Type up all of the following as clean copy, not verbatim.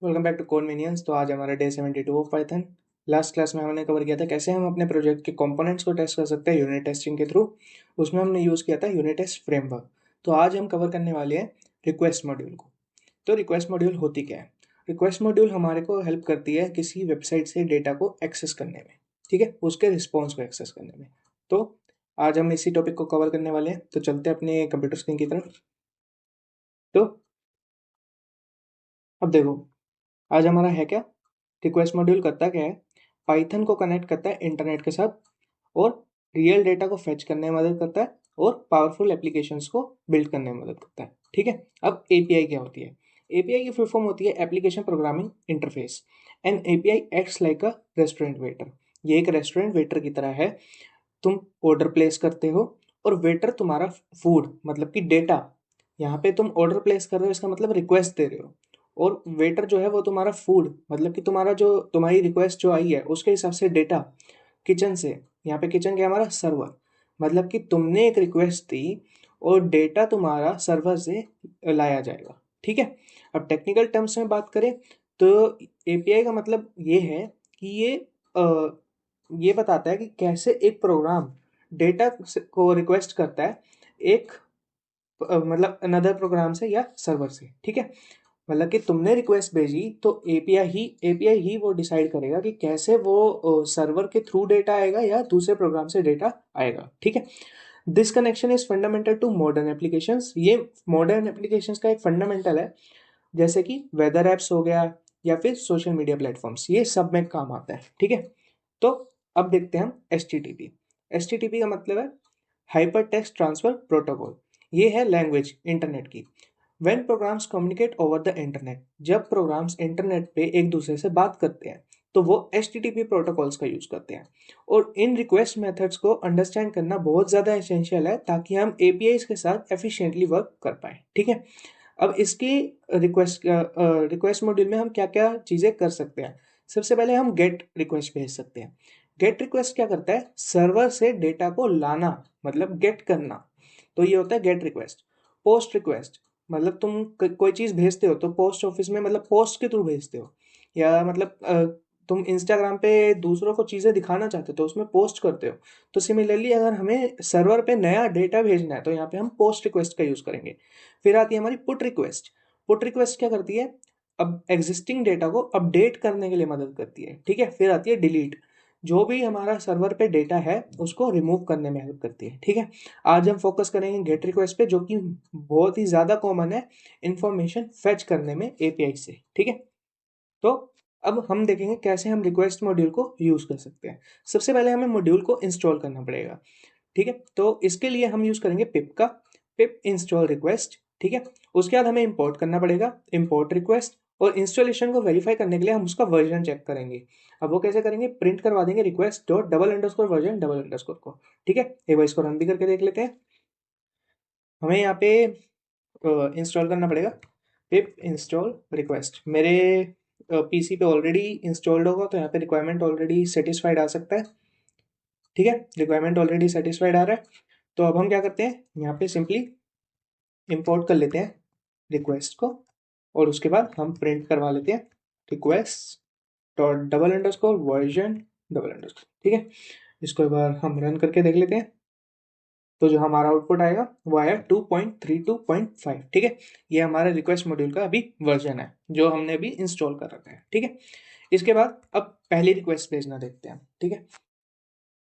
Welcome back to कोडमिनियंस। तो आज हमारा day 72 of Python. Last class में हमने कवर किया था कैसे हम अपने प्रोजेक्ट के कंपोनेंट्स को टेस्ट कर सकते हैं यूनिट टेस्टिंग के थ्रू। उसमें हमने यूज़ किया था यूनिट टेस्ट फ्रेमवर्क। तो आज हम कवर करने वाले हैं रिक्वेस्ट मॉड्यूल को। तो रिक्वेस्ट मॉड्यूल होती क्या है? रिक्वेस्ट मॉड्यूल हमारे को हेल्प करती है किसी वेबसाइट से डेटा को एक्सेस करने में, ठीक है, उसके रिस्पॉन्स को एक्सेस करने में। तो आज हम इसी टॉपिक को कवर करने वाले हैं। तो चलते हैं अपने कंप्यूटर स्क्रीन की तरफ। तो अब देखो, आज हमारा है क्या, रिक्वेस्ट मॉड्यूल करता क्या है, पाइथन को कनेक्ट करता है इंटरनेट के साथ और रियल डेटा को फेच करने में मदद करता है और पावरफुल एप्लीकेशंस को बिल्ड करने में मदद करता है, ठीक है। अब एपीआई क्या होती है? एपीआई की फुल फॉर्म होती है application programming interface. And API acts like a restaurant waiter. ये एक रेस्टोरेंट वेटर की तरह है। तुम ऑर्डर प्लेस करते हो और वेटर तुम्हारा फूड मतलब कि डेटा, यहाँ पे तुम ऑर्डर प्लेस कर रहे हो इसका मतलब रिक्वेस्ट दे रहे हो, और वेटर जो है वो तुम्हारा फूड मतलब कि तुम्हारा जो तुम्हारी रिक्वेस्ट जो आई है उसके हिसाब से डेटा किचन से, यहाँ पे किचन क्या है, हमारा सर्वर, मतलब कि तुमने एक रिक्वेस्ट दी और डेटा तुम्हारा सर्वर से लाया जाएगा, ठीक है। अब टेक्निकल टर्म्स में बात करें तो एपीआई का मतलब ये है कि ये बताता है कि कैसे एक प्रोग्राम डेटा को रिक्वेस्ट करता है एक मतलब अनदर प्रोग्राम से या सर्वर से, ठीक है। मतलब कि तुमने रिक्वेस्ट भेजी तो एपीआई ही वो डिसाइड करेगा कि कैसे वो सर्वर के थ्रू डेटा आएगा या दूसरे प्रोग्राम से डेटा आएगा, ठीक है। This connection is fundamental to modern applications. ये मॉडर्न एप्लीकेशंस का एक फंडामेंटल है, जैसे कि वेदर एप्स हो गया या फिर सोशल मीडिया प्लेटफॉर्म्स, ये सब में काम आता है, ठीक है। तो अब देखते हैं हम एच टी टी पी का मतलब है हाइपर टेक्स्ट ट्रांसफर प्रोटोकॉल। ये है लैंग्वेज इंटरनेट की। When programs communicate over the internet, जब प्रोग्राम्स इंटरनेट पे एक दूसरे से बात करते हैं तो वो एच प्रोटोकॉल्स का यूज करते हैं। और इन रिक्वेस्ट मेथड्स को अंडरस्टैंड करना बहुत ज़्यादा एसेंशियल है ताकि हम एपीआईज के साथ एफिशिएंटली वर्क कर पाए, ठीक है। अब इसकी रिक्वेस्ट मॉड्यूल में हम क्या क्या चीज़ें कर सकते हैं। सबसे पहले हम गेट रिक्वेस्ट भेज सकते हैं। गेट रिक्वेस्ट क्या करता है, सर्वर से डेटा को लाना, मतलब गेट करना। तो ये होता है गेट रिक्वेस्ट। पोस्ट रिक्वेस्ट मतलब तुम कोई चीज़ भेजते हो तो पोस्ट ऑफिस में मतलब पोस्ट के थ्रू भेजते हो, या मतलब तुम इंस्टाग्राम पे दूसरों को चीज़ें दिखाना चाहते हो तो उसमें पोस्ट करते हो। तो सिमिलरली अगर हमें सर्वर पे नया डेटा भेजना है तो यहाँ पे हम पोस्ट रिक्वेस्ट का यूज़ करेंगे। फिर आती है हमारी पुट रिक्वेस्ट। पुट रिक्वेस्ट क्या करती है, अब एग्जिस्टिंग डेटा को अपडेट करने के लिए मदद करती है, ठीक है। फिर आती है डिलीट, जो भी हमारा सर्वर पे डेटा है उसको रिमूव करने में हेल्प करती है, ठीक है। आज हम फोकस करेंगे गेट रिक्वेस्ट पे, जो कि बहुत ही ज़्यादा कॉमन है इंफॉर्मेशन फेच करने में एपीआई से, ठीक है। तो अब हम देखेंगे कैसे हम रिक्वेस्ट मॉड्यूल को यूज़ कर सकते हैं। सबसे पहले हमें मॉड्यूल को इंस्टॉल करना पड़ेगा, ठीक है। तो इसके लिए हम यूज़ करेंगे पिप का, पिप इंस्टॉल रिक्वेस्ट, ठीक है। उसके बाद हमें इंपोर्ट करना पड़ेगा इंपोर्ट रिक्वेस्ट, और इंस्टॉलेशन को वेरीफाई करने के लिए हम उसका वर्जन चेक करेंगे। अब वो कैसे करेंगे, प्रिंट करवा देंगे request dot double underscore version double underscore को, ठीक है। एक बार इसको रन भी करके देख लेते हैं। हमें यहाँ पे इंस्टॉल करना पड़ेगा पिप इंस्टॉल रिक्वेस्ट। मेरे पीसी पे ऑलरेडी इंस्टॉल्ड होगा तो यहाँ पे रिक्वायरमेंट ऑलरेडी सेटिस्फाइड आ सकता है, ठीक है। रिक्वायरमेंट ऑलरेडी सेटिस्फाइड आ रहा है। तो अब हम क्या करते हैं, यहाँ पे सिंपली इंपोर्ट कर लेते हैं रिक्वेस्ट को, और उसके बाद हम प्रिंट करवा लेते हैं request dot double underscore version double underscore, ठीक है। इसको एक बार हम रन करके देख लेते हैं। तो जो हमारा आउटपुट आएगा वो आया 2.32.5, ठीक है। ये हमारे रिक्वेस्ट मॉड्यूल का अभी वर्जन है जो हमने अभी इंस्टॉल कर रखा है, ठीक है। इसके बाद अब पहली रिक्वेस्ट भेजना देखते हैं, ठीक है।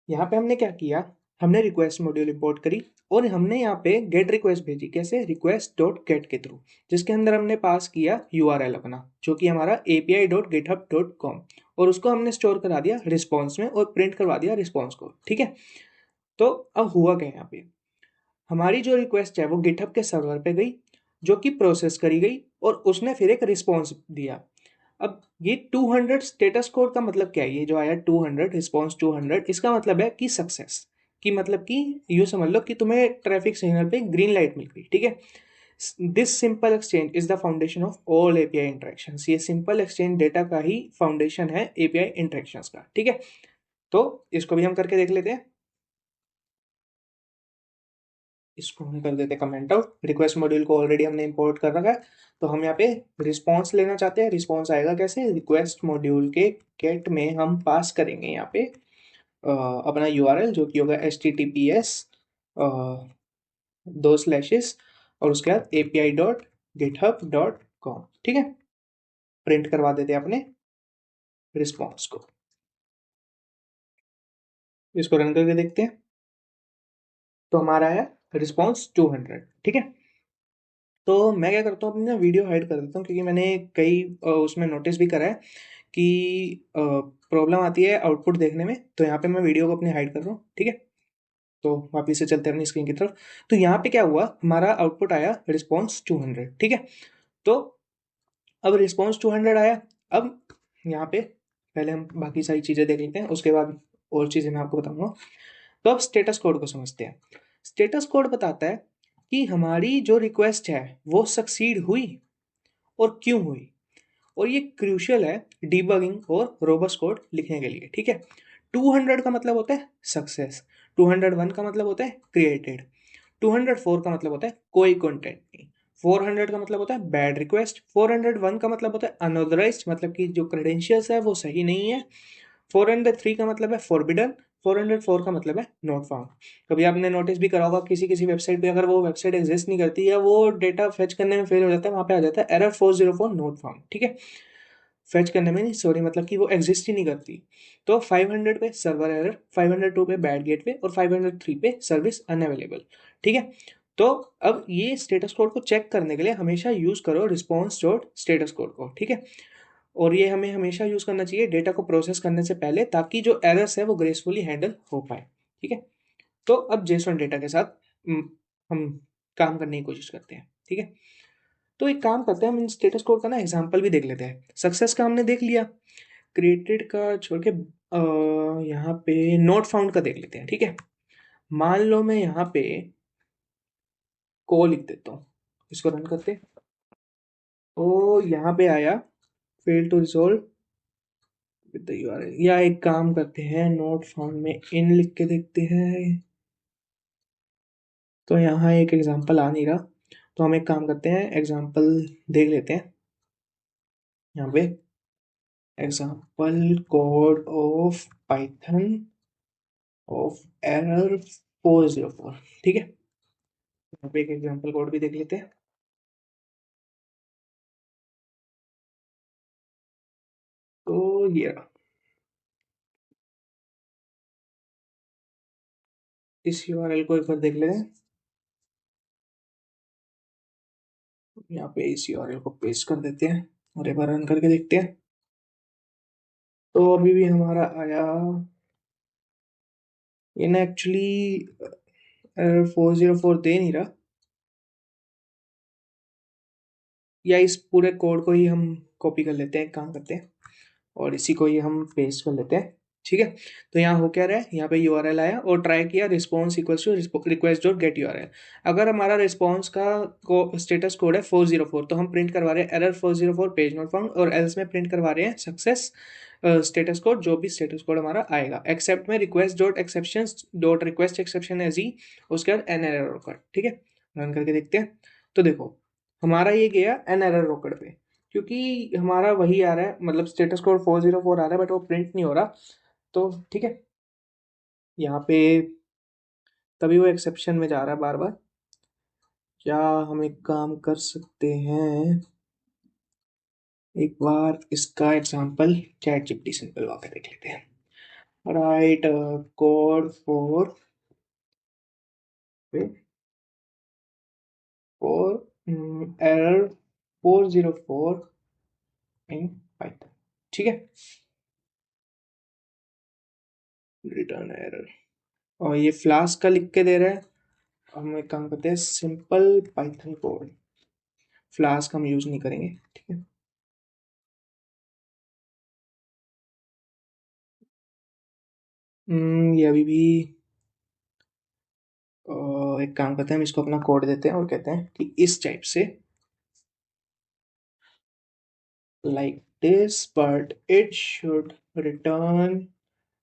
यहाँ पे हमने क्या किया, हमने रिक्वेस्ट मॉड्यूल इंपोर्ट करी और हमने यहाँ पे गेट रिक्वेस्ट भेजी, कैसे, रिक्वेस्ट डॉट गेट के थ्रू, जिसके अंदर हमने पास किया यूआरएल अपना जो कि हमारा api.github.com, और उसको हमने स्टोर करा दिया रिस्पॉन्स में और प्रिंट करवा दिया रिस्पॉन्स को, ठीक है। तो अब हुआ क्या यहाँ पे, हमारी जो रिक्वेस्ट है वो गिटहब के सर्वर पे गई, जो कि प्रोसेस करी गई और उसने फिर एक रिस्पॉन्स दिया। अब ये 200 स्टेटस कोड का मतलब क्या है, ये जो आया 200 रिस्पॉन्स 200, इसका मतलब है कि सक्सेस, कि मतलब कि यूँ समझ लो कि तुम्हें ट्रैफिक सिग्नल पे ग्रीन लाइट मिल गई, ठीक है। This simple exchange is the foundation of all API interactions. ये सिंपल एक्सचेंज डेटा का ही फाउंडेशन है एपीआई इंटरेक्शंस का, ठीक है। तो इसको भी हम करके देख लेते हैं। इसको हम कर देते हैं कमेंट आउट। रिक्वेस्ट मॉड्यूल को ऑलरेडी हमने इंपोर्ट कर रखा है, तो हम यहाँ पे रिस्पॉन्स लेना चाहते हैं। रिस्पॉन्स आएगा कैसे, रिक्वेस्ट मॉड्यूल के गेट में हम पास करेंगे यहाँ पे अपना यूआरएल जो कि होगा https 2 स्लैशेस और उसके बाद api.github.com। ठीक है, प्रिंट करवा देते हैं अपने रिस्पॉन्स को। इसको रन करके देखते हैं, तो हमारा है रिस्पॉन्स 200। ठीक है, तो मैं क्या करता हूँ, अपनी ना वीडियो हाइड कर देता हूँ, क्योंकि मैंने कई उसमें नोटिस भी करा है कि प्रॉब्लम आती है आउटपुट देखने में। तो यहाँ पे मैं वीडियो को अपनी हाइड कर रहा हूँ। ठीक है, तो वापिस से चलते हैं अपनी स्क्रीन की तरफ। तो यहाँ पे क्या हुआ, हमारा आउटपुट आया रिस्पॉन्स 200। ठीक है, तो अब रिस्पॉन्स 200 आया। अब यहाँ पे पहले हम बाकी सारी चीज़ें देख लेते हैं, उसके बाद और चीज़ें मैं आपको बताऊंगा। तो अब स्टेटस कोड को समझते हैं। स्टेटस कोड बताता है कि हमारी जो रिक्वेस्ट है वो सक्सीड हुई और क्यों हुई, और ये क्रूशियल है डिबगिंग और रोबस्ट कोड लिखने के लिए। ठीक है, 200 का मतलब होता है सक्सेस, 201 का मतलब होता है क्रिएटेड, 204 का मतलब होता है कोई कंटेंट नहीं, 400 का मतलब होता है बैड रिक्वेस्ट, 401 का मतलब होता है अनऑथराइज्ड, मतलब कि जो क्रेडेंशियल्स है वो सही नहीं है, 403 का मतलब है फॉरबिडन, 404 का मतलब है नॉट फाउंड। कभी आपने नोटिस भी करा होगा किसी किसी वेबसाइट पे अगर वो वेबसाइट एग्जिस्ट नहीं करती या वो डेटा फेच करने में फेल हो जाता है, वहाँ पे आ जाता है एरर 404 नॉट फाउंड। ठीक है, फेच करने में नहीं, सॉरी, मतलब कि वो एग्जिस्ट ही नहीं करती। तो 500 पे सर्वर एरर, 502 पे बैड गेटवे और 503 पे सर्विस अनअवेलेबल। ठीक है, तो अब ये स्टेटस कोड को चेक करने के लिए हमेशा यूज करो रिस्पॉन्स डॉट स्टेटस कोड को। ठीक है, और ये हमें हमेशा यूज करना चाहिए डेटा को प्रोसेस करने से पहले, ताकि जो एरर्स है वो ग्रेसफुली हैंडल हो पाए। ठीक है, तो अब जेसॉन डेटा के साथ हम काम करने की कोशिश करते हैं। ठीक है, तो एक काम करते हैं, हम इन स्टेटस कोड का ना एग्जांपल भी देख लेते हैं। सक्सेस का हमने देख लिया, क्रिएटेड का छोड़ के यहाँ पे नोट फाउंड का देख लेते हैं। ठीक है, मान लो मैं यहाँ पे को लिख देता हूँ, इसको रन करते हैं। तो यहाँ पे आया fail to resolve with the URL, या एक काम करते हैं नोट फाउंड में इन लिख के देखते हैं। तो यहाँ एक एग्जांपल आ नहीं रहा, तो हम एक काम करते हैं एग्जांपल देख लेते हैं। यहाँ पे example code of Python of error 404। ठीक है, यहाँ पे एक एग्जांपल कोड भी देख लेते हैं। तो ये रहा। इस यूआरएल को एक बार देख लेते हैं। यहाँ पे इस यूआरएल को पेस्ट कर देते हैं और एक बार रन करके देखते हैं। तो अभी भी हमारा आया, ये ना एक्चुअली एरर 404 दे नहीं रहा, या इस पूरे कोड को ही हम कॉपी कर लेते हैं, एक काम करते हैं और इसी को ही हम पेस्ट कर लेते हैं। ठीक है, तो यहाँ हो क्या रहा है, यहाँ पे यूआरएल आया और ट्राई किया response equals to request dot get URL. अगर हमारा रिस्पॉन्स का स्टेटस कोड है 404, तो हम प्रिंट करवा रहे हैं एरर 404 पेज नॉट फाउंड, और एल्स में प्रिंट करवा रहे हैं सक्सेस स्टेटस कोड, जो भी स्टेटस कोड हमारा आएगा, एक्सेप्ट में request dot exception dot request exception as e, उसके बाद एन एरर रोकर। ठीक है, रन करके देखते हैं। तो देखो हमारा ये गया एन एरर रोकर पे, क्योंकि हमारा वही आ रहा है, मतलब स्टेटस कोड 404 आ रहा है, बट वो प्रिंट नहीं हो रहा। तो ठीक है, यहाँ पे तभी वो एक्सेप्शन में जा रहा है बार बार। क्या हम एक काम कर सकते हैं, एक बार इसका एग्जांपल चैट जीपीटी से निकलवा के देख लेते हैं। Right code for for error 404 in Python. ठीक है, रिटर्न एरर, और ये फ्लास्क का लिख के दे रहा है। हम एक काम करते हैं, सिंपल पाइथन कोड, फ्लास्क हम यूज नहीं करेंगे। ठीक है, ये अभी भी एक काम करते हैं, हम इसको अपना कोड देते हैं और कहते हैं कि इस टाइप से like this, but it should return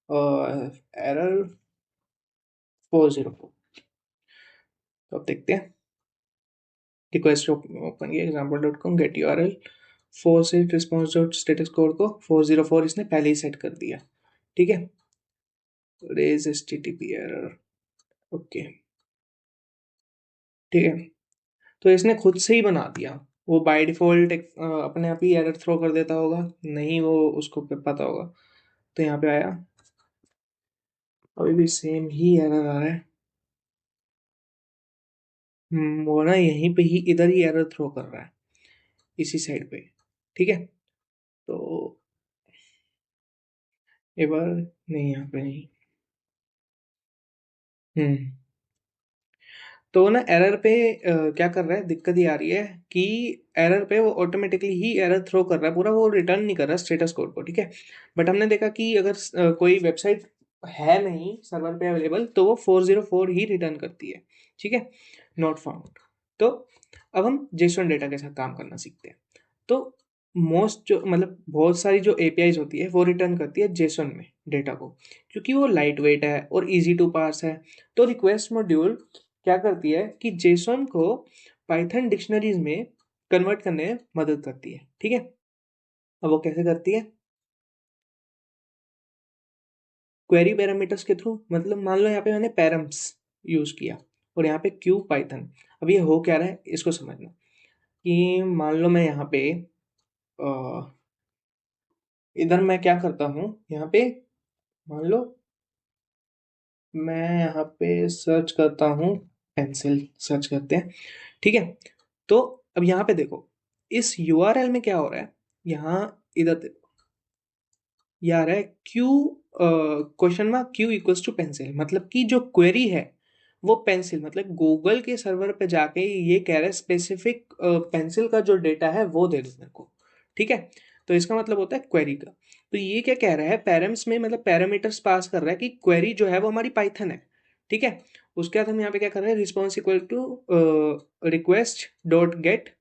error 404। तो अब देखते हैं, रिक्वेस्ट ओपन किया example.com गेट यूआरएल 4 से रिस्पॉन्स डॉट स्टेटस कोड को 404 इसने पहले ही सेट कर दिया, ठीक है। रेज एचटीटीपी एरर, ओके, ठीक है। तो इसने खुद से ही बना दिया, वो बाय डिफॉल्ट अपने आप ही एरर थ्रो कर देता होगा, नहीं वो उसको पता होगा। तो यहाँ पे आया, अभी भी सेम ही एरर आ रहा है। वो ना यहीं पे ही इधर ही एरर थ्रो कर रहा है, इसी साइड पे, ठीक है। तो एक बार, नहीं यहाँ पे नहीं, हम्म तो ना एरर पे क्या कर रहा है, दिक्कत ये आ रही है कि एरर पे वो ऑटोमेटिकली ही एरर थ्रो कर रहा है, पूरा वो रिटर्न नहीं कर रहा स्टेटस कोड को, ठीक है। बट हमने देखा कि अगर कोई वेबसाइट है नहीं सर्वर पे अवेलेबल, तो वो 404 ही रिटर्न करती है, ठीक है, नॉट फाउंड। तो अब हम जेसॉन डेटा के साथ काम करना सीखते हैं। तो मोस्ट जो मतलब बहुत सारी जो एपीआईज होती है वो रिटर्न करती है जेसॉन में डेटा को, क्योंकि वो लाइट वेट है और इजी टू पार्स है। तो रिक्वेस्ट मॉड्यूल क्या करती है कि जेसॉन को पाइथन डिक्शनरीज में कन्वर्ट करने में मदद करती है, ठीक है। अब वो कैसे करती है, क्वेरी पैरामीटर्स के थ्रू, मतलब मान लो यहाँ पे मैंने पैरम्स यूज किया और यहाँ पे क्यू पाइथन। अब ये हो क्या रहा है इसको समझना, कि मान लो मैं यहाँ पे इधर मैं क्या करता हूँ, यहाँ पे मान लो मैं यहाँ पे सर्च करता हूँ, पेंसिल सर्च करते हैं, ठीक है। तो अब यहाँ पे देखो, इस यूआरएल में क्या हो रहा है, यहाँ इधर देखो, ये आ रहा है Q question mark Q equals to pencil, मतलब कि जो क्वेरी है वो पेंसिल, मतलब गूगल के सर्वर पे जाके ये कह रहा है स्पेसिफिक पेंसिल का जो डेटा है वो दे दो मेरे को, ठीक है। तो इसका मतलब होता है क्वेरी का। तो ये क्या कह रहा है, पैरम्स में मतलब पैरामीटर्स पास कर रहा है कि क्वेरी जो है वो हमारी पाइथन है, ठीक है। उसके बाद हम यहाँ पे क्या कर रहे हैं, response equal to request dot get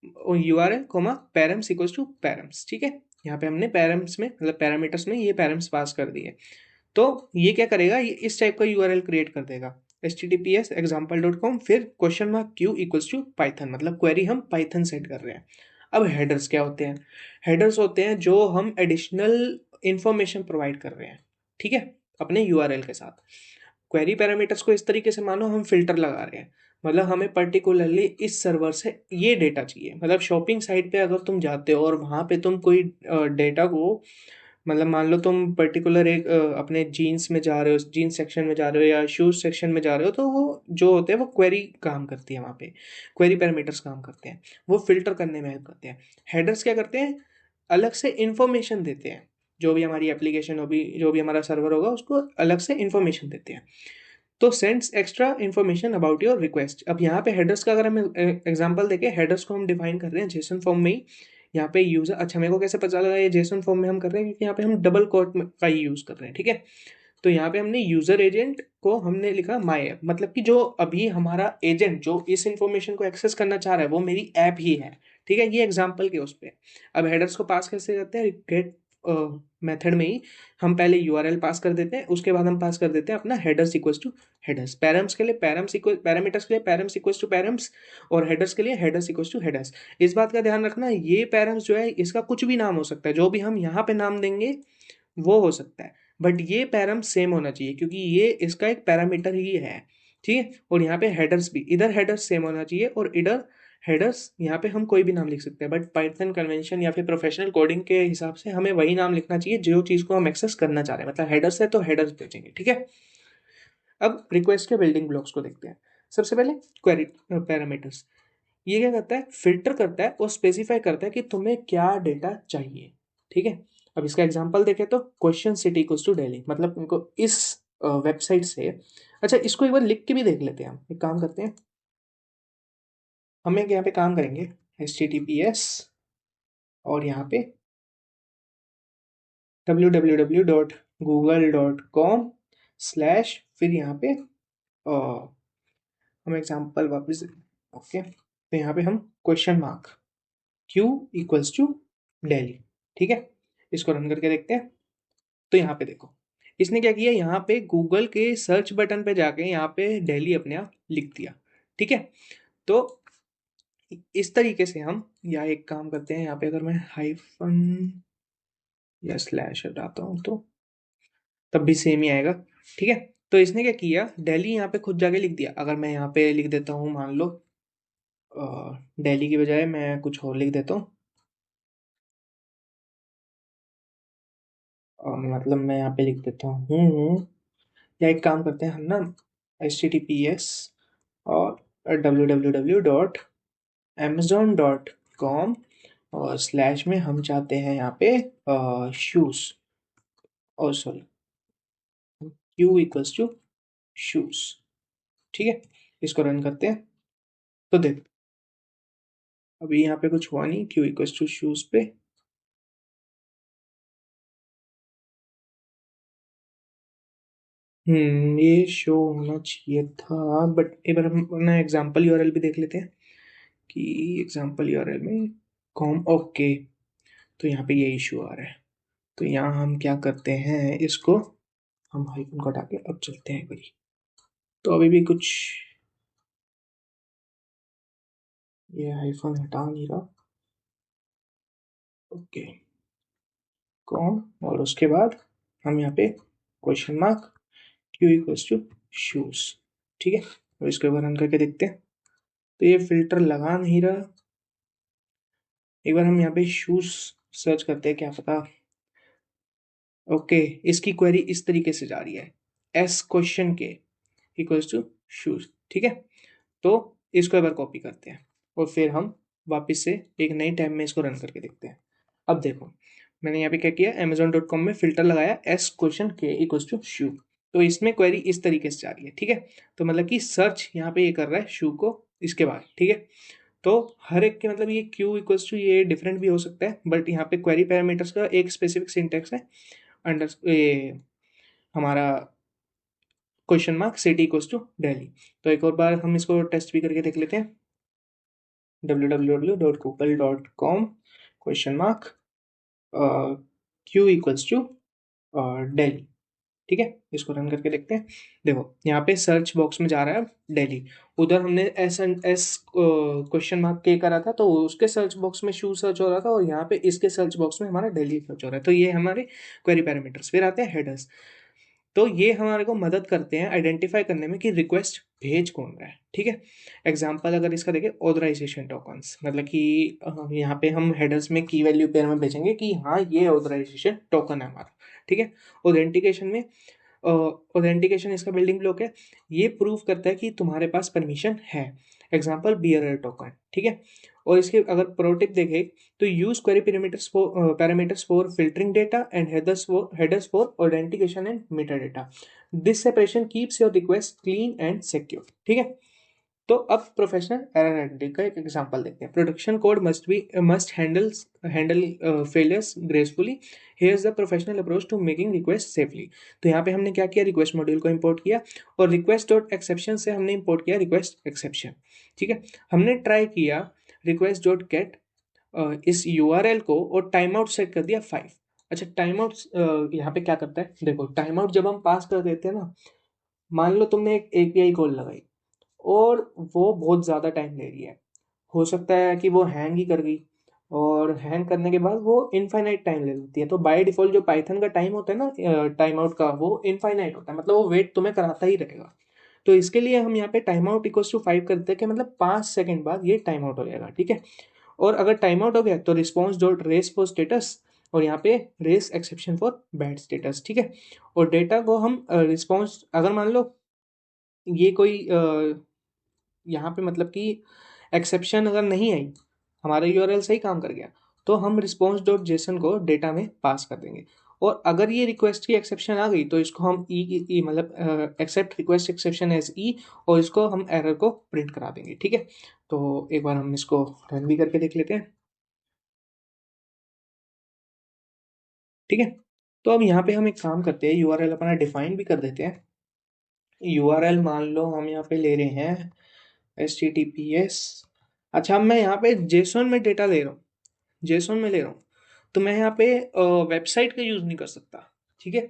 URL comma params equals to params, ठीक है। यहाँ पे हमने पैरम्स में मतलब पैरामीटर्स में ये पैरम्स पास कर दिए। तो ये क्या करेगा, ये इस टाइप का यूआरएल क्रिएट कर देगा, https example.com फिर question mark Q equals to Python, मतलब क्वेरी हम पाइथन सेट कर रहे हैं। अब हेडर्स क्या होते हैं, हेडर्स होते हैं जो हम एडिशनल इंफॉर्मेशन प्रोवाइड कर रहे हैं, ठीक है, अपने यूआरएल के साथ। क्वेरी पैरामीटर्स को इस तरीके से मानो हम फिल्टर लगा रहे हैं, मतलब हमें पर्टिकुलरली इस सर्वर से ये डेटा चाहिए। मतलब शॉपिंग साइट पे अगर तुम जाते हो और वहाँ पे तुम कोई डेटा को, मतलब मान लो तुम पर्टिकुलर एक अपने जीन्स में जा रहे हो, जीन्स सेक्शन में जा रहे हो या शूज सेक्शन में जा रहे हो, तो वो जो होते हैं वो क्वेरी काम करती है, वहाँ पे क्वेरी पैरामीटर्स काम करते हैं, वो फिल्टर करने में हेल्प करते हैं। हेडर्स क्या करते हैं, अलग से इंफॉर्मेशन देते हैं, जो भी हमारी एप्लीकेशन होगी, जो भी हमारा सर्वर होगा उसको अलग से इंफॉर्मेशन देते हैं। तो sends extra information about your request. अब यहाँ पे हेडर्स का अगर हम एग्जांपल देखें, हेडर्स को हम डिफाइन कर रहे हैं जेसन फॉर्म में ही। यहाँ पे यूजर, अच्छा मेरे को कैसे पता लगा ये जेसन फॉर्म में हम कर रहे हैं, क्योंकि यहाँ पे हम डबल कोट का ही यूज कर रहे हैं, ठीक है। तो यहाँ पे हमने यूजर एजेंट को हमने लिखा माई ऐप, मतलब कि जो अभी हमारा एजेंट जो इस इंफॉर्मेशन को एक्सेस करना चाह रहा है वो मेरी ऐप ही है, ठीक है। ये एग्जाम्पल के उस पर। अब हेडर्स को पास कैसे करते हैं, गेट मेथड में ही हम पहले यूआरएल पास कर देते हैं, उसके बाद हम पास कर देते हैं अपना headers equals to headers, params के लिए पैरम्स इक्वल, पैरामीटर्स के लिए पैरम्स इक्वल्स टू पैरम्स, और हेडर्स के लिए हेडर्स इक्वल्स टू हेडर्स। इस बात का ध्यान रखना, ये पैरम्स जो है इसका कुछ भी नाम हो सकता है, जो भी हम यहाँ पे नाम देंगे वो हो सकता है, बट ये पैरम सेम होना चाहिए क्योंकि ये इसका एक पैरामीटर ही है, ठीक है। और यहाँ पे हेडर्स भी, इधर हेडर्स सेम होना चाहिए और इधर हेडर्स, यहाँ पे हम कोई भी नाम लिख सकते हैं, बट पाइथन कन्वेंशन या फिर प्रोफेशनल कोडिंग के हिसाब से हमें वही नाम लिखना चाहिए जो चीज़ को हम एक्सेस करना चाह रहे हैं। मतलब हेडर्स है तो हेडर्स भेजेंगे, ठीक है। अब रिक्वेस्ट के बिल्डिंग ब्लॉक्स को देखते हैं। सबसे पहले क्वेरी पैरामीटर्स, ये क्या करता है, फिल्टर करता है और स्पेसिफाई करता है कि तुम्हें क्या डेटा चाहिए, ठीक है। अब इसका एग्जांपल देखें तो question city equals to Delhi, मतलब तुमको इस वेबसाइट से, अच्छा इसको एक बार लिख के भी देख लेते हैं, हम एक काम करते हैं, हम एक यहाँ पे काम करेंगे https और यहाँ पे www.google.com/ फिर यहाँ पे हम एग्जांपल वापस, ओके, तो यहाँ पे हम question mark Q equals to Delhi, ठीक है। इसको रन करके देखते हैं। तो यहाँ पे देखो, इसने क्या किया, यहाँ पे गूगल के सर्च बटन पे जाके यहाँ पे दिल्ली अपने आप लिख दिया। ठीक है, तो इस तरीके से हम, या एक काम करते हैं, यहाँ पे अगर मैं हाइफन या स्लैश हटाता हूँ तो तब भी सेम ही आएगा। ठीक है, तो इसने क्या किया, दिल्ली यहाँ पे खुद जाके लिख दिया। अगर मैं यहाँ पे लिख देता हूँ, मान लो दिल्ली की बजाय मैं कुछ और लिख देता हूँ, मतलब मैं यहाँ पे लिख देता हूँ, या एक काम करते हैं हम ना, HTTPS और www.amazon.com और स्लैश में हम चाहते हैं यहाँ पे शूज़, और sorry Q equals to shoes. ठीक है, इसको रन करते हैं तो देख, अभी यहाँ पे कुछ हुआ नहीं, Q इक्वल्स टू शूज़ पे। ये शो होना चाहिए था, बट एक बार हम अपना एग्जाम्पल यूआरएल भी देख लेते हैं कि एग्जाम्पल यूआरएल में कॉम, ओके, तो यहाँ पे ये इशू आ रहा है। तो यहाँ हम क्या करते हैं, इसको हम हाइफन को हटा के अब चलते हैं बड़ी, तो अभी भी कुछ, ये हाइफन हटा नहीं रहा। ओके, कॉम, और उसके बाद हम यहाँ पे question mark Q equals to shoes. ठीक है, और इसको एक बार रन करके देखते हैं, तो ये फिल्टर लगा नहीं रहा। एक बार हम यहाँ पे शूज सर्च करते हैं, क्या पता। ओके, इसकी क्वेरी इस तरीके से जा रही है, एस क्वेश्चन के इक्वल्स टू शूज। ठीक है, तो इसको एक बार कॉपी करते हैं और फिर हम वापस से एक नई टैब में इसको रन करके देखते हैं। अब देखो, मैंने यहाँ पे क्या किया, amazon.com में फिल्टर लगाया एस क्वेश्चन के इक्वल्स टू शू, तो इसमें क्वेरी इस तरीके से जा रही है। ठीक है, तो मतलब कि सर्च यहाँ पे ये कर रहा है शू को इसके बाद। ठीक है, तो हर एक के मतलब ये क्यू इक्वल्स टू ये डिफरेंट भी हो सकता है, बट यहाँ पे क्वेरी पैरामीटर्स का एक स्पेसिफिक सिंटेक्स है, अंडर ये हमारा question mark city equals to Delhi. तो एक और बार हम इसको टेस्ट भी करके देख लेते हैं, www.google.com question mark Q equals to Delhi. ठीक है, इसको रन करके देखते हैं। देखो यहाँ पे सर्च बॉक्स में जा रहा है दिल्ली, उधर हमने S and S question mark के करा था, तो उसके सर्च बॉक्स में शू सर्च हो रहा था, और यहाँ पे इसके सर्च बॉक्स में हमारा दिल्ली सर्च हो रहा है। तो ये हमारे क्वेरी पैरामीटर्स। फिर आते हैं हेडर्स, तो ये हमारे को मदद करते हैं आइडेंटिफाई करने में कि रिक्वेस्ट भेज कौन रहा है। ठीक है, एग्जांपल अगर इसका देखें, ऑथराइजेशन टोकन्स, मतलब कि यहाँ पे हम हेडर्स में की वैल्यू पेयर में भेजेंगे कि हाँ ये ऑथराइजेशन टोकन है हमारा। ठीक है, ऑथेंटिकेशन में, ऑथेंटिकेशन इसका बिल्डिंग ब्लॉक है, ये प्रूव करता है कि तुम्हारे पास परमिशन है, एग्जांपल बीआरआर टोकन। ठीक है, और इसके अगर प्रो टिप देखें तो use query parameters for filtering data and headers for authentication and Meta data. This separation keeps your request clean and secure. ठीक है, तो अब प्रोफेशनल एरर हैंडलिंग का एक एग्जांपल देखते हैं। Production code must handle failures gracefully, here is the professional approach to making request safely. तो यहाँ पे हमने क्या किया, रिक्वेस्ट मॉड्यूल को इंपोर्ट किया, और रिक्वेस्ट डॉट एक्सेप्शन से हमने इंपोर्ट किया रिक्वेस्ट एक्सेप्शन। ठीक है, हमने ट्राई किया रिक्वेस्ट डॉट गेट इस यूआरएल को, और टाइम आउट सेट कर दिया 5। अच्छा, टाइम आउट यहाँ पे क्या करता है, देखो टाइम आउट जब हम पास कर देते हैं ना, मान लो तुमने एक एपीआई कॉल लगाई और वो बहुत ज़्यादा टाइम ले रही है, हो सकता है कि वो हैंग ही कर गई, और हैंग करने के बाद वो इनफाइनाइट टाइम ले लेती है। तो बाय डिफॉल्ट जो पाइथन का टाइम होता है ना, टाइम आउट का, वो इनफाइनाइट होता है, मतलब वो वेट तुम्हें कराता ही रहेगा। तो इसके लिए हम यहाँ पे टाइम आउट इक्वल्स टू 5 करते हैं कि मतलब 5 सेकंड बाद ये टाइम आउट हो जाएगा। ठीक है, और अगर टाइम आउट हो गया तो response dot raise for status, और यहाँ पे raise exception for bad status. ठीक है, और डेटा को हम रिस्पॉन्स, अगर मान लो ये कोई यहाँ पे मतलब कि एक्सेप्शन अगर नहीं आई, हमारा यूआरएल सही काम कर गया, तो हम रिस्पॉन्स डॉट जेसन को डेटा में पास कर देंगे। और अगर ये रिक्वेस्ट की एक्सेप्शन आ गई तो इसको हम ई मतलब एक्सेप्ट रिक्वेस्ट एक्सेप्शन एज ई, और इसको हम एरर को प्रिंट करा देंगे। ठीक है, तो एक बार हम इसको रन भी करके देख लेते हैं। ठीक है, तो अब यहाँ पे हम एक काम करते हैं, यूआरएल अपना डिफाइन भी कर देते हैं। यूआरएल मान लो हम यहाँ पे ले रहे हैं HTTPS। अच्छा, अब मैं यहाँ पे जेसन में डेटा ले रहा हूँ, जेसन में ले रहा हूँ, तो मैं यहाँ पे वेबसाइट का यूज़ नहीं कर सकता। ठीक है,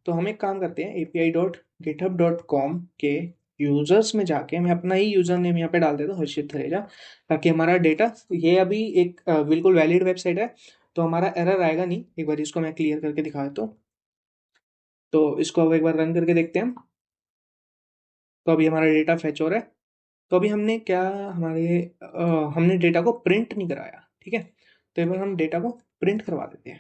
तो हम एक काम करते हैं, api.github.com के यूजर्स में जाके मैं अपना ही यूजर नेम यहाँ पे डाल देता हूँ, हर्षित थरेजा, ताकि हमारा डेटा, ये अभी एक बिल्कुल वैलिड वेबसाइट है, तो हमारा एरर आएगा नहीं। एक बार इसको मैं क्लियर करके दिखा देता हूँ। तो इसको अब एक बार रन करके देखते हैं। तो अभी हमारा डेटा फेच हो रहा है। तो अभी हमने क्या, हमने डेटा को प्रिंट नहीं कराया, ठीक है। तो एक बार हम डेटा को प्रिंट करवा देते हैं,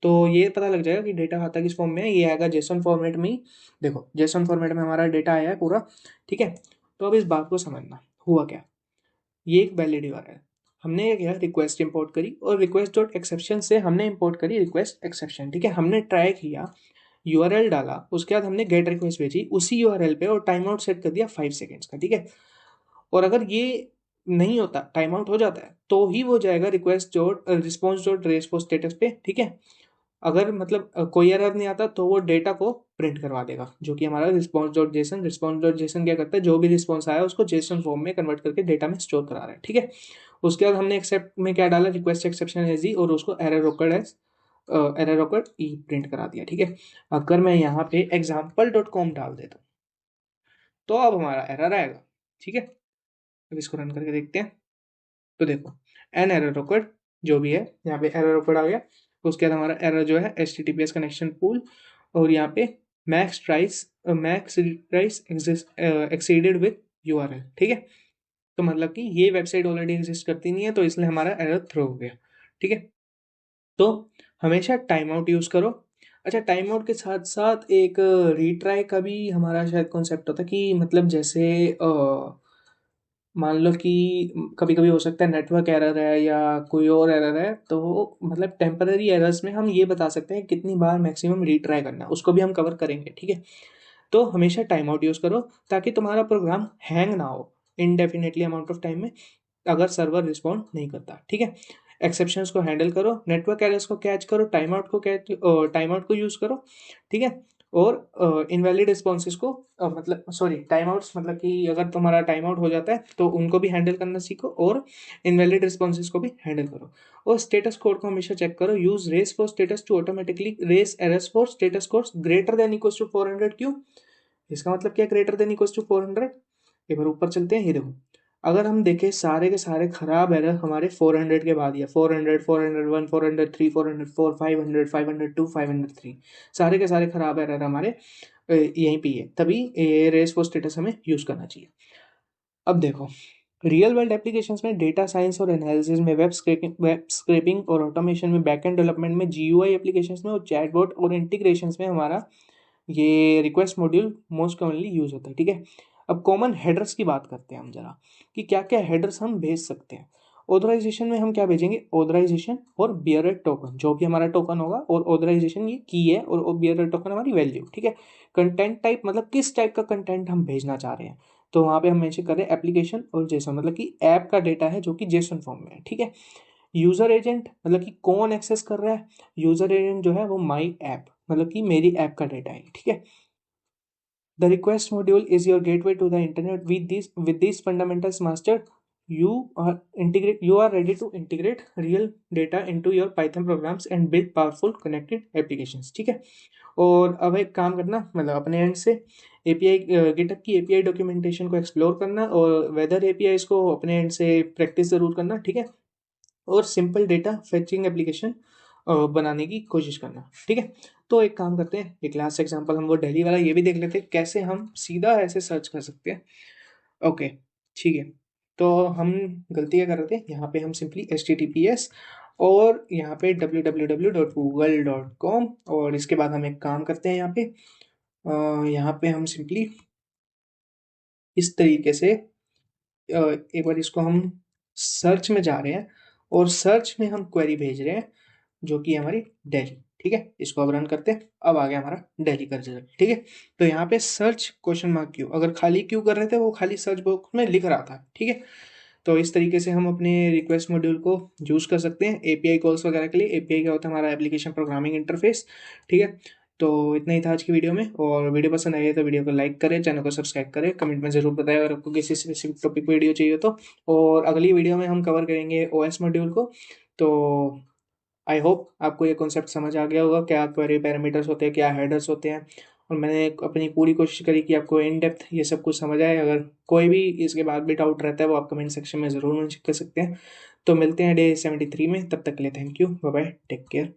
तो ये पता लग जाएगा कि डेटा आता किस फॉर्म में है। ये आएगा जेसन फॉर्मेट में ही। देखो जेसन फॉर्मेट में हमारा डेटा आया है पूरा, ठीक है। तो अब इस बात को समझना हुआ क्या। ये एक वैलिड यूआरएल है, हमने क्या किया, रिक्वेस्ट इंपोर्ट करी और रिक्वेस्ट डॉट एक्सेप्शन से हमने इंपोर्ट करी रिक्वेस्ट एक्सेप्शन, ठीक है। हमने ट्राई किया, यूआरएल डाला, उसके बाद हमने गेट रिक्वेस्ट भेजी उसी यूआरएल पे और टाइम आउट सेट कर दिया 5 सेकेंड्स का, ठीक है। और अगर ये नहीं होता, टाइम आउट हो जाता है, तो ही वो जाएगा request dot response dot response status पे, ठीक है। अगर मतलब कोई एरर नहीं आता तो वो डेटा को प्रिंट करवा देगा, जो कि हमारा रिस्पॉन्स डॉट जेसन क्या करता है, जो भी रिस्पॉन्स आया उसको जेसन फॉर्म में कन्वर्ट करके डेटा में स्टोर करा रहा है, ठीक है। उसके बाद हमने एक्सेप्ट में क्या डाला, रिक्वेस्ट एक्सेप्शन एज ई, और उसको एरर ओकर्ड ई प्रिंट करा दिया, ठीक है। अगर मैं यहाँ पे example.com डाल देता हूँ तो अब हमारा एरर आएगा, ठीक है। अब इसको रन करके देखते हैं। तो देखो एन एरर ओकर्ड, जो भी है यहाँ पे एरर ओकर्ड आ गया। उसके बाद हमारा एरर जो है HTTPS कनेक्शन पूल, और यहाँ पे मैक्स ट्राइस एक्सीडेड विद यूआरएल, ठीक है। तो मतलब कि ये वेबसाइट ऑलरेडी एग्जिस्ट करती नहीं है, तो इसलिए हमारा एरर थ्रो हो गया, ठीक है। तो हमेशा टाइम आउट यूज़ करो। अच्छा, टाइम आउट के साथ साथ एक रीट्राई का भी हमारा शायद कॉन्सेप्ट होता है, कि मतलब जैसे मान लो कि कभी कभी हो सकता है नेटवर्क एरर है या कोई और एरर है, तो मतलब टेम्पररी एरर्स में हम ये बता सकते हैं कितनी बार मैक्सिमम रीट्राई करना है, उसको भी हम कवर करेंगे, ठीक है। तो हमेशा टाइम आउट यूज़ करो ताकि तुम्हारा प्रोग्राम हैंग ना हो इनडेफिनेटली अमाउंट ऑफ टाइम में, अगर सर्वर रिस्पॉन्ड नहीं करता, ठीक है। एक्सेप्शंस को हैंडल करो, नेटवर्क एरर्स को कैच करो, टाइम आउट को यूज़ करो, ठीक है। और इनवैलिड रिस्पॉन्सेज को मतलब सॉरी टाइम आउट्स, मतलब कि अगर तुम्हारा टाइम आउट हो जाता है तो उनको भी हैंडल करना सीखो, और इनवैलिड रिस्पॉन्सेज को भी हैंडल करो। और स्टेटस कोड को हमेशा चेक करो, use raise for status to automatically raise errors for status codes greater than equals to 400। क्यों, इसका मतलब क्या, ग्रेटर देन इक्वल्स टू 400। एक बार ऊपर चलते हैं, ये देखो अगर हम देखें सारे के सारे खराब एरर हमारे 400 के बाद ही है, 400, 401, 403, 404, 500, 502, 503, सारे के सारे खराब एरर हमारे यहीं पे ही है, तभी ये रेस फॉर स्टेटस हमें यूज़ करना चाहिए। अब देखो रियल वर्ल्ड एप्लीकेशंस में, डेटा साइंस और एनालिसिस में, वेब स्क्रैपिंग और ऑटोमेशन में, बैकएंड डेवलपमेंट में, जीयूआई एप्लीकेशंस में, और चैटबॉट और इंटीग्रेशंस में हमारा ये request module most commonly use होता है, ठीक है। अब कॉमन हेडर्स की बात करते हैं हम जरा, कि क्या क्या हेडर्स हम भेज सकते हैं। ऑथराइजेशन में हम क्या भेजेंगे, ऑथराइजेशन और बियरर टोकन, जो भी हमारा टोकन होगा, और ऑथराइजेशन ये की है, और बियरर टोकन हमारी वैल्यू, ठीक है। कंटेंट टाइप, मतलब किस टाइप का कंटेंट हम भेजना चाह रहे हैं, तो वहाँ पे हम मेंशन करें एप्लीकेशन और जेसन, मतलब कि ऐप का डेटा है जो कि जेसन फॉर्म में है, ठीक है। यूजर एजेंट, मतलब कि कौन एक्सेस कर रहा है, यूजर एजेंट जो है वो माई ऐप, मतलब कि मेरी ऐप का डेटा है, ठीक है। The request module is your gateway to the internet. With these fundamentals mastered, you are ready to integrate real data into your Python programs and build powerful connected applications. ठीक है। और अब एक काम करना, मतलब अपने एंड से एपीआई गिटहब की एपीआई डॉक्यूमेंटेशन को एक्सप्लोर करना, और वेदर एपीआई को अपने एंड से प्रैक्टिस ज़रूर करना, ठीक है। और सिंपल डेटा फेचिंग एप्लीकेशन बनाने की कोशिश करना, ठीक है। तो एक काम करते हैं, एक लास्ट एग्जांपल हम वो दिल्ली वाला ये भी देख लेते हैं, कैसे हम सीधा ऐसे सर्च कर सकते हैं। ओके, ठीक है। तो हम गलती क्या कर रहे थे, यहाँ पे हम सिंपली HTTPS और यहाँ पे www.google.com, और इसके बाद हम एक काम करते हैं, यहाँ पे हम सिंपली इस तरीके से एक बार इसको हम सर्च में जा रहे हैं, और सर्च में हम क्वेरी भेज रहे हैं जो कि हमारी दिल्ली, ठीक है। इसको अब रन करते हैं, अब आ गया हमारा दिल्ली का रिजल्ट, ठीक है। तो यहाँ पे सर्च क्वेश्चन मार्क क्यू, अगर खाली क्यू कर रहे थे वो खाली सर्च बॉक्स में लिख रहा था, ठीक है। तो इस तरीके से हम अपने रिक्वेस्ट मॉड्यूल को यूज़ कर सकते हैं एपीआई कॉल्स वगैरह के लिए। एपीआई क्या होता है, हमारा एप्लीकेशन प्रोग्रामिंग इंटरफेस, ठीक है। तो इतना ही था आज की वीडियो में, और वीडियो पसंद आई है तो वीडियो को लाइक करें, चैनल को सब्सक्राइब करें, कमेंट में ज़रूर बताएं अगर आपको किसी स्पेसिफिक टॉपिक वीडियो चाहिए तो। और अगली वीडियो में हम कवर करेंगे ओएस मॉड्यूल को। तो आई होप आपको ये कॉन्सेप्ट समझ आ गया होगा, क्या क्वेरी पैरामीटर्स होते हैं, क्या हेडर्स होते हैं, और मैंने अपनी पूरी कोशिश करी कि आपको इन डेप्थ ये सब कुछ समझ आए। अगर कोई भी इसके बाद भी डाउट रहता है वो आप कमेंट सेक्शन में ज़रूर मुझे कर सकते हैं। तो मिलते हैं डे 73 में, तब तक के लिए thank you, bye bye, take care.